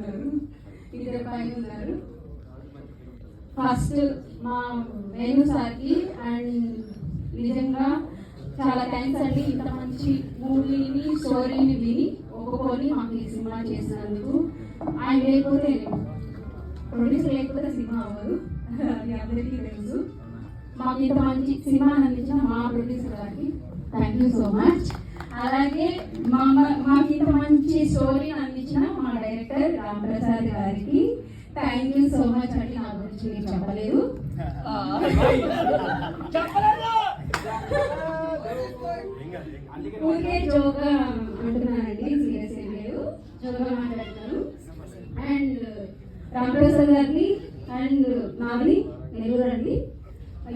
ఉన్నారు, ఇద్దరు పైన ఉన్నారు. ఫస్ట్ మా వేణు సార్కి అండ్ నిజంగా చాలా థ్యాంక్స్ అండి. ఇంత మంచి మూవీని స్టోరీని విని ఒప్పుకొని మాకు ఈ సినిమా చేసినందుకు. ఆయన లేకపోతే ప్రొడ్యూసర్ లేకపోతే సినిమా అవ్వదు, అది అందరికీ తెలుసు. మాకు ఇంత మంచి సినిమా అందించిన మా ప్రొడ్యూసర్ గారికి థ్యాంక్ యూ సో మచ్. అలాగే మాకు ఇంత మంచి స్టోరీని అందించిన మా డైరెక్టర్ రాంప్రసాద్ గారికి థ్యాంక్ యూ సో మచ్ అండి. నా గురించి మీరు చెప్పలేదు, ఊరికే జోగా అంటున్నానండి, సీరియస్ ఏం లేదు, జోగా మాట్లాడుతున్నాను. అండ్ రాంప్రసాద్ గారిని అండ్ నాది నెల్లూరు అండి,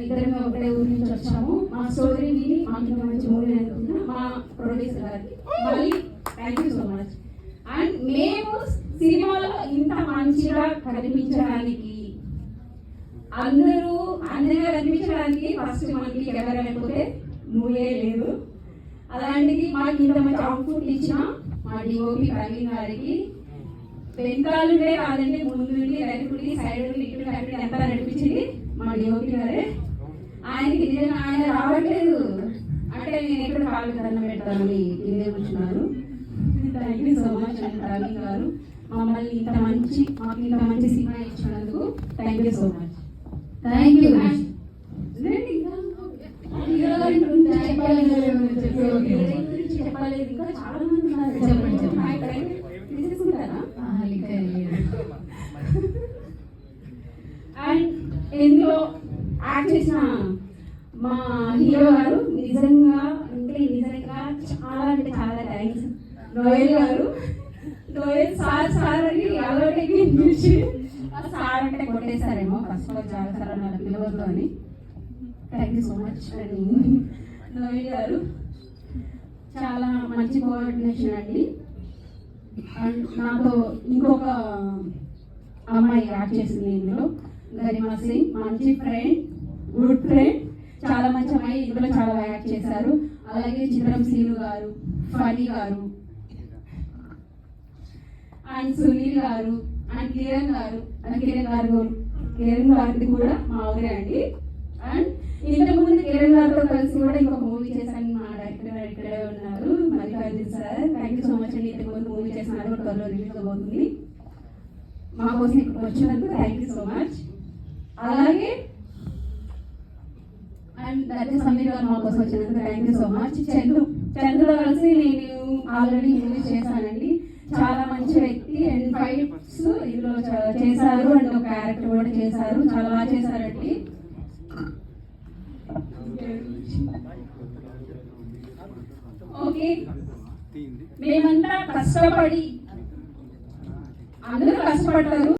ఇద్దరం ఒకటే ఊరి నుంచి వచ్చాము. మా స్టోరీ విని మాకు ఇంత మంచి మూవీ అనుకుంటున్నా మా ప్రొడ్యూసర్ గారికి మళ్ళీ thank you so much. And మేము సినిమాలో ఇంత మంచిగా కనిపించడానికి అందరిగా కనిపించడానికి ఫస్ట్ మనకి కెమెరా లేకపోతే మూవీ లేదు. అలాంటిది మాకు ఇంత మంచి అవుట్పుట్ ఇచ్చిన మా డిఓపి ప్రవీణ్ గారికి వెనకాలుండే కాదండి, ముందు నుండి వెనకుడి సైడ్ నుండి ఇటు కట్టి ఎంత నడిపించింది మా డిఓపి గారే. ఆయనకి నిజంగా ఆయన రావట్లేదు అంటే నేను ఎక్కడ కాళ్ళు దండం పెడతానని కిందే కూర్చున్నారు. థ్యాంక్ యూ సో మచ్ అండి ప్రవీణ్ గారు, మమ్మల్ని మాకు ఇంత మంచి సినిమా ఇచ్చినందుకు thank you so much. Thank you. చెప్పలేదు, ఇంకా చాలా మంది ఉన్నారు, చెప్పండి తీసుకుంటారా? అండ్ ఇందులో యాక్ట్ చేసిన మా హీరో గారు నిజంగా చాలా అంటే చాలా థ్యాంక్స్. నోయల్ గారు, నోయల్ సార్ అని అలవాటు చూసి సార్ అంటే కొట్టేశారేమో ఫస్ట్ లో, చాలా సార్ అన్న పిలవద్దు అని. థ్యాంక్ యూ సో మచ్ అండి నోయల్ గారు, చాలా మంచి కోఆర్డినేషన్ అండి. అండ్ నాతో ఇంకొక అమ్మాయి యాక్ట్ చేసింది ఇందులో, గరిమా సింగ్, మంచి ఫ్రెండ్, గుడ్ ఫ్రెండ్, చాలా మంచి అమ్మాయి, ఇందులో చాలా యాక్ట్ చేశారు. అలాగే చిత్రం శ్రీను గారు, ఫణి గారు అండ్ సునీల్ గారు అండ్ కిరణ్ గారిది కూడా మా ఊరే అండి. అండ్ ఇంతకుముందు కిరణ్ గారితో కలిసి కూడా ఇంకొక మూవీ చేశాను, మా డైరెక్టర్ ఇక్కడే ఉన్నారు Mallikarjun sir. Thank you so much అండి. ఇంతకుముందు మూవీ చేసినారు, త్వరలో రిలీజ్ అవుతుంది. మా కోసం ఇక్కడ వచ్చినందుకు థ్యాంక్ యూ సో మచ్. అలాగే అండ్ దట్ సమీర్ గారు మా కోసం వచ్చినందుకు థ్యాంక్ యూ సో మచ్. చంద్రులో కలిసి నేను ఆల్రెడీ మూవీ చేశానండి, చాలా మంచి వ్యక్తి. అండ్ ఫైట్స్ ఇందులో చేశారు అండ్ ఒక క్యారెక్టర్ కూడా చేశారు, చాలా బాగా చేశారండి. ఓకే, మేమంతా కష్టపడి అందరూ కష్టపడతారు.